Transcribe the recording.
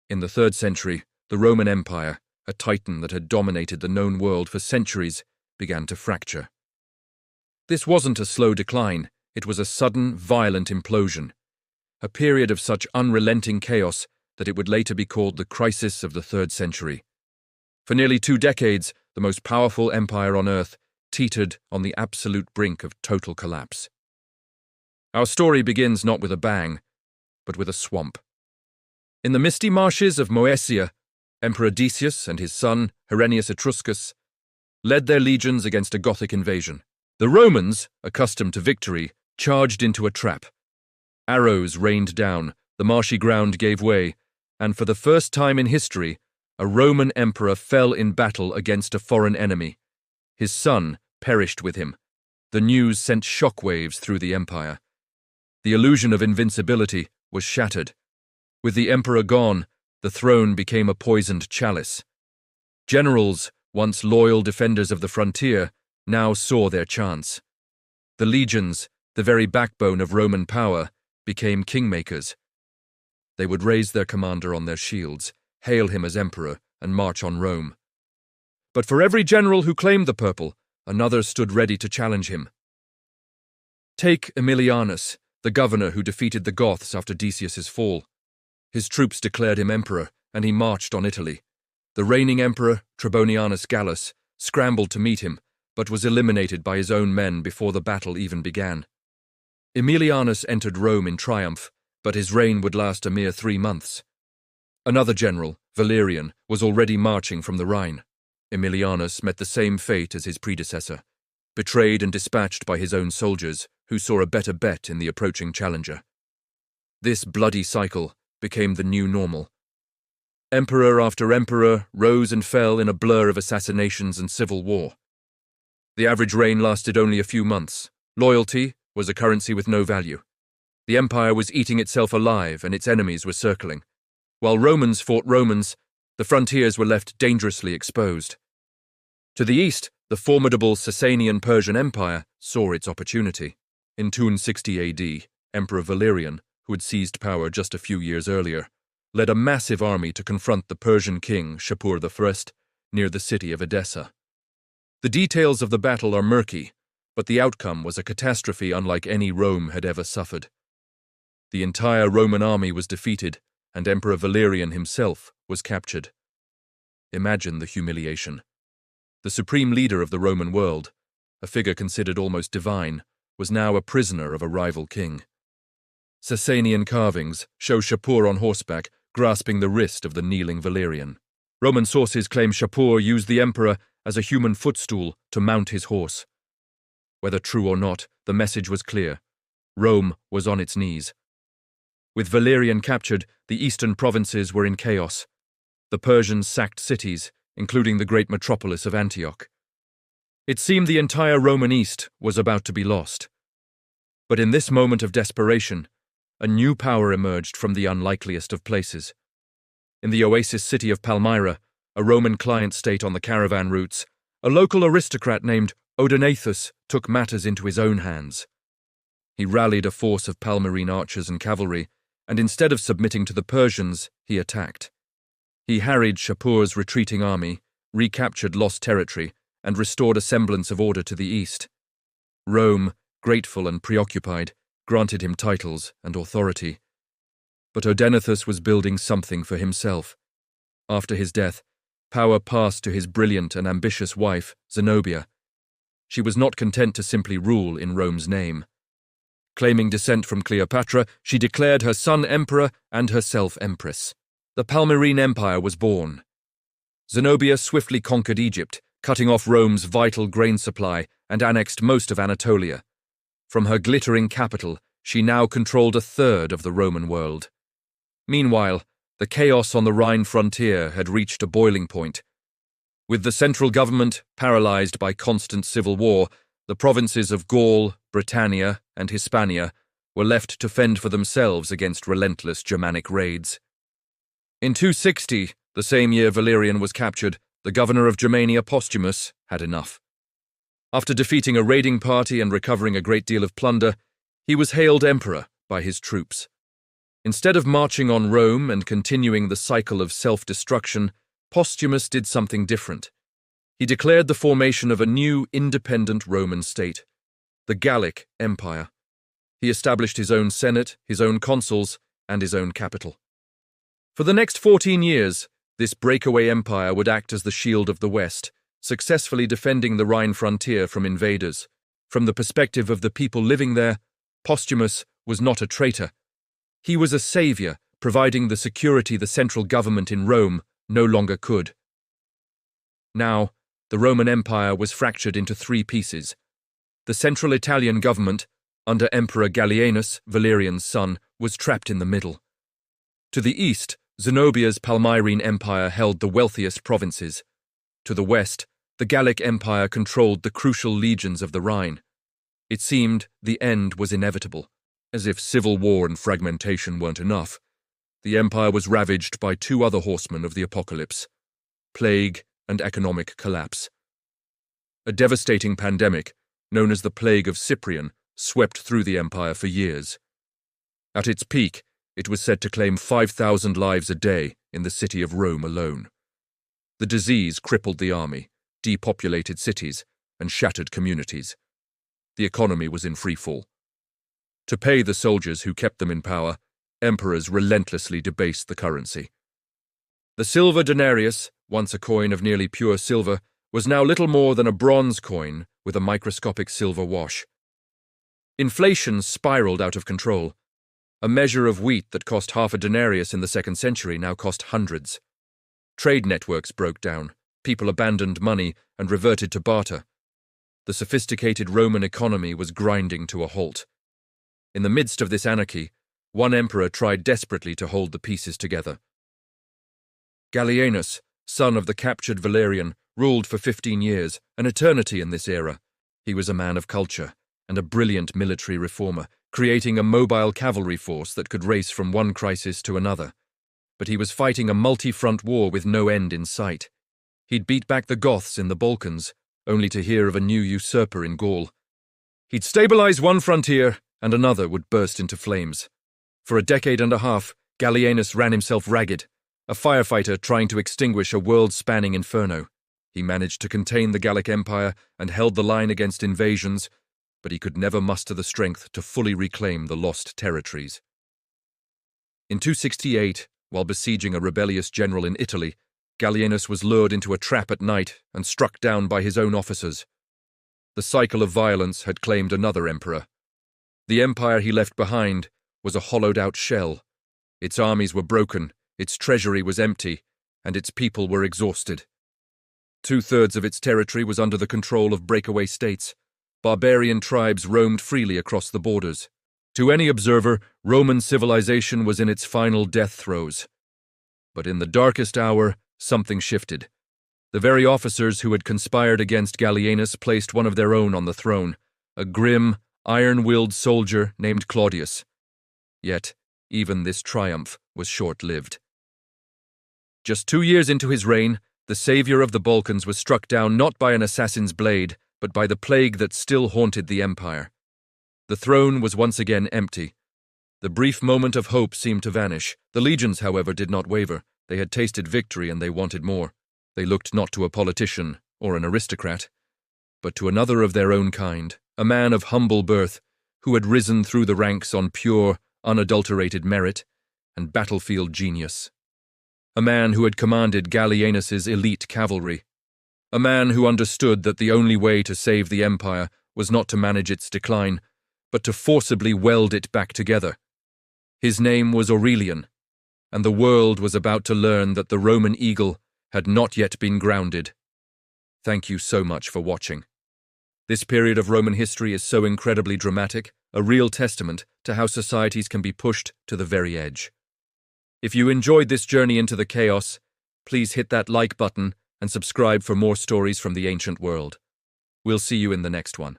In the 3rd century, the Roman Empire, a titan that had dominated the known world for centuries, began to fracture. This wasn't a slow decline, it was a sudden, violent implosion, a period of such unrelenting chaos that it would later be called the crisis of the 3rd century. For nearly 2 decades, the most powerful empire on earth teetered on the absolute brink of total collapse. Our story begins not with a bang, but with a swamp. In the misty marshes of Moesia, Emperor Decius and his son, Herennius Etruscus, led their legions against a Gothic invasion. The Romans, accustomed to victory, charged into a trap. Arrows rained down, the marshy ground gave way, and for the first time in history, a Roman emperor fell in battle against a foreign enemy. His son perished with him. The news sent shockwaves through the empire. The illusion of invincibility was shattered. With the emperor gone, the throne became a poisoned chalice. Generals, once loyal defenders of the frontier, now saw their chance. The legions, the very backbone of Roman power, became kingmakers. They would raise their commander on their shields, hail him as emperor, and march on Rome. But for every general who claimed the purple, another stood ready to challenge him. Take Aemilianus, the governor who defeated the Goths after Decius's fall. His troops declared him emperor, and he marched on Italy. The reigning emperor, Trebonianus Gallus, scrambled to meet him, but was eliminated by his own men before the battle even began. Aemilianus entered Rome in triumph, but his reign would last a mere 3 months. Another general, Valerian, was already marching from the Rhine. Aemilianus met the same fate as his predecessor, betrayed and dispatched by his own soldiers, who saw a better bet in the approaching challenger. This bloody cycle became the new normal. Emperor after emperor rose and fell in a blur of assassinations and civil war. The average reign lasted only a few months. Loyalty was a currency with no value. The empire was eating itself alive and its enemies were circling. While Romans fought Romans, the frontiers were left dangerously exposed. To the east, the formidable Sasanian Persian Empire saw its opportunity. In 260 AD, Emperor Valerian, who had seized power just a few years earlier, led a massive army to confront the Persian king Shapur I near the city of Edessa. The details of the battle are murky, but the outcome was a catastrophe unlike any Rome had ever suffered. The entire Roman army was defeated, and Emperor Valerian himself was captured. Imagine the humiliation. The supreme leader of the Roman world, a figure considered almost divine, was now a prisoner of a rival king. Sasanian carvings show Shapur on horseback grasping the wrist of the kneeling Valerian. Roman sources claim Shapur used the emperor as a human footstool to mount his horse. Whether true or not, the message was clear. Rome was on its knees. With Valerian captured, the eastern provinces were in chaos. The Persians sacked cities, including the great metropolis of Antioch. It seemed the entire Roman East was about to be lost. But in this moment of desperation, a new power emerged from the unlikeliest of places. In the oasis city of Palmyra, a Roman client state on the caravan routes, a local aristocrat named Odenathus took matters into his own hands. He rallied a force of Palmyrene archers and cavalry, and instead of submitting to the Persians, he attacked. He harried Shapur's retreating army, recaptured lost territory, and restored a semblance of order to the east. Rome, grateful and preoccupied, granted him titles and authority. But Odenathus was building something for himself. After his death, power passed to his brilliant and ambitious wife, Zenobia. She was not content to simply rule in Rome's name. Claiming descent from Cleopatra, she declared her son emperor and herself empress. The Palmyrene Empire was born. Zenobia swiftly conquered Egypt, cutting off Rome's vital grain supply and annexed most of Anatolia. From her glittering capital, she now controlled a third of the Roman world. Meanwhile, the chaos on the Rhine frontier had reached a boiling point. With the central government paralyzed by constant civil war, the provinces of Gaul, Britannia, and Hispania were left to fend for themselves against relentless Germanic raids. In 260, the same year Valerian was captured, the governor of Germania, Postumus, had enough. After defeating a raiding party and recovering a great deal of plunder, he was hailed emperor by his troops. Instead of marching on Rome and continuing the cycle of self-destruction, Postumus did something different. He declared the formation of a new independent Roman state, the Gallic Empire. He established his own senate, his own consuls, and his own capital. For the next 14 years, this breakaway empire would act as the shield of the West, successfully defending the Rhine frontier from invaders. From the perspective of the people living there, Postumus was not a traitor. He was a savior, providing the security the central government in Rome no longer could. Now, the Roman Empire was fractured into three pieces. The central Italian government, under Emperor Gallienus, Valerian's son, was trapped in the middle. To the east, Zenobia's Palmyrene Empire held the wealthiest provinces. To the west, the Gallic Empire controlled the crucial legions of the Rhine. It seemed the end was inevitable. As if civil war and fragmentation weren't enough, the empire was ravaged by two other horsemen of the apocalypse: plague and economic collapse. A devastating pandemic, known as the Plague of Cyprian, swept through the empire for years. At its peak, it was said to claim 5,000 lives a day in the city of Rome alone. The disease crippled the army, depopulated cities, and shattered communities. The economy was in freefall. To pay the soldiers who kept them in power, emperors relentlessly debased the currency. The silver denarius, once a coin of nearly pure silver, was now little more than a bronze coin with a microscopic silver wash. Inflation spiraled out of control. A measure of wheat that cost half a denarius in the 2nd century now cost hundreds. Trade networks broke down, people abandoned money and reverted to barter. The sophisticated Roman economy was grinding to a halt. In the midst of this anarchy, one emperor tried desperately to hold the pieces together. Gallienus, son of the captured Valerian, ruled for 15 years, an eternity in this era. He was a man of culture and a brilliant military reformer, creating a mobile cavalry force that could race from one crisis to another. But he was fighting a multi-front war with no end in sight. He'd beat back the Goths in the Balkans, only to hear of a new usurper in Gaul. He'd stabilize one frontier, and another would burst into flames. For a decade and a half, Gallienus ran himself ragged, a firefighter trying to extinguish a world-spanning inferno. He managed to contain the Gallic Empire and held the line against invasions, but he could never muster the strength to fully reclaim the lost territories. In 268, while besieging a rebellious general in Italy, Gallienus was lured into a trap at night and struck down by his own officers. The cycle of violence had claimed another emperor. The empire he left behind was a hollowed-out shell. Its armies were broken, its treasury was empty, and its people were exhausted. 2/3 of its territory was under the control of breakaway states. Barbarian tribes roamed freely across the borders. To any observer, Roman civilization was in its final death throes. But in the darkest hour, something shifted. The very officers who had conspired against Gallienus placed one of their own on the throne, a grim, iron-willed soldier named Claudius. Yet, even this triumph was short-lived. Just 2 years into his reign, the savior of the Balkans was struck down not by an assassin's blade, but by the plague that still haunted the empire. The throne was once again empty. The brief moment of hope seemed to vanish. The legions, however, did not waver. They had tasted victory and they wanted more. They looked not to a politician or an aristocrat, but to another of their own kind, a man of humble birth, who had risen through the ranks on pure, unadulterated merit and battlefield genius. A man who had commanded Gallienus's elite cavalry. A man who understood that the only way to save the empire was not to manage its decline, but to forcibly weld it back together. His name was Aurelian, and the world was about to learn that the Roman eagle had not yet been grounded. Thank you so much for watching. This period of Roman history is so incredibly dramatic, a real testament to how societies can be pushed to the very edge. If you enjoyed this journey into the chaos, please hit that like button and subscribe for more stories from the ancient world. We'll see you in the next one.